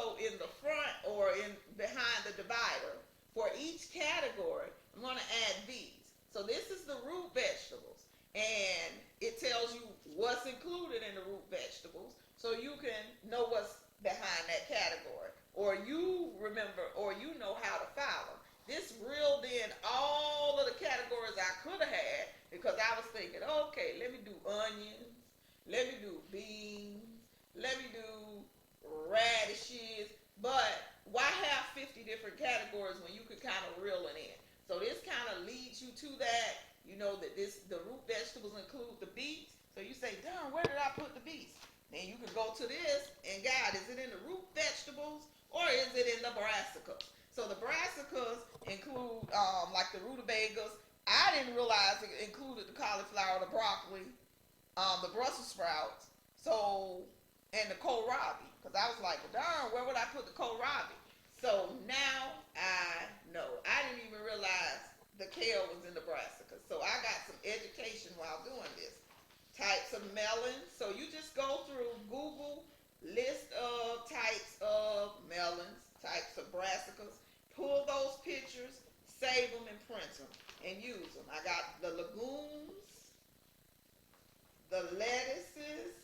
also in the front or in behind the divider, for each category, I'm going to add these. So this is the root vegetables, and it tells you what's included in the root vegetables, so you can know what's behind that category, or you remember, or you know how to file them. This reeled in all of the categories I could have had, because I was thinking, okay, let me do onions, let me do beans, let me do radishes, but why have 50 different categories when you could kind of reel it in? So this kind of leads you to that. You know that the root vegetables include the beets. So you say, darn, where did I put the beets? Then you can go to this and, God, is it in the root vegetables or is it in the brassicas? So the brassicas include like the rutabagas. I didn't realize it included the cauliflower, the broccoli, the Brussels sprouts, so, and the kohlrabi. Because I was like, well, darn, where would I put the kohlrabi? So now I know. I didn't even realize the kale was in the brassicas. So I got some education while doing this. Types of melons. So you just go through Google list of types of melons, types of brassicas, pull those pictures, save them and print them and use them. I got the legumes, the lettuces,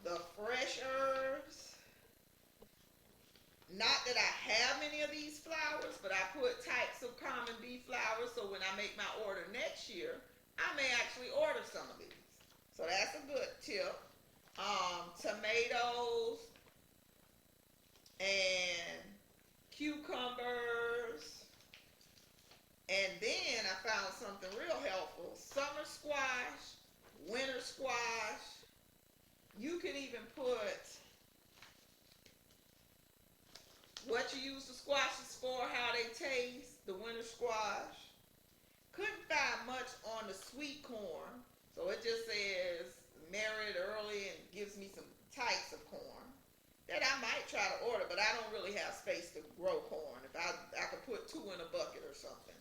the fresh herbs. Not that I have any of these flowers, but I put types of common bee flowers, so when I make my order next year, I may actually order some of these. So that's a good tip. Tomatoes and cucumbers. And then I found something real helpful. Summer squash, winter squash. You can even put what you use the squashes for, how they taste, the winter squash. Couldn't find much on the sweet corn, so it just says married early and gives me some types of corn that I might try to order, but I don't really have space to grow corn. If I could put 2 in a bucket or something.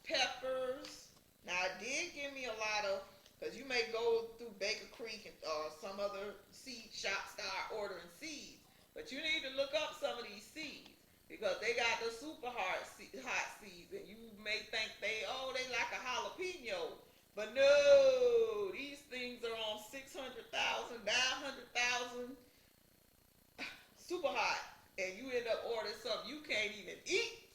Peppers. Now it did give me a lot of, because you may go through Baker Creek or some other seed shop, start ordering seeds, but you need to look up some of these seeds, because they got the super hot seeds, and you may think they like a jalapeno, but no, these things are on 600,000, 900,000, super hot, and you end up ordering something you can't even eat.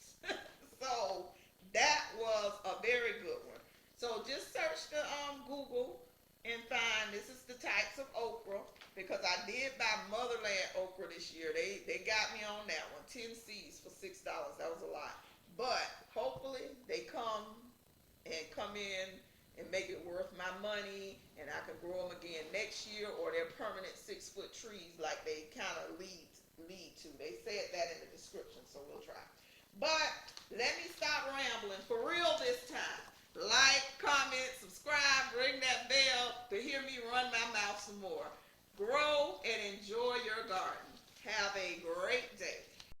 So that was a very good one. So just search the Google and find, this is the types of okra, because I did buy Motherland okra this year. They got me on that one. 10 seeds for $6. That was a lot. But hopefully they come in and make it worth my money, and I can grow them again next year, or they're permanent 6-foot trees like they kind of lead to. They said that in the description, so we'll try. But let me stop rambling for real this time. Like,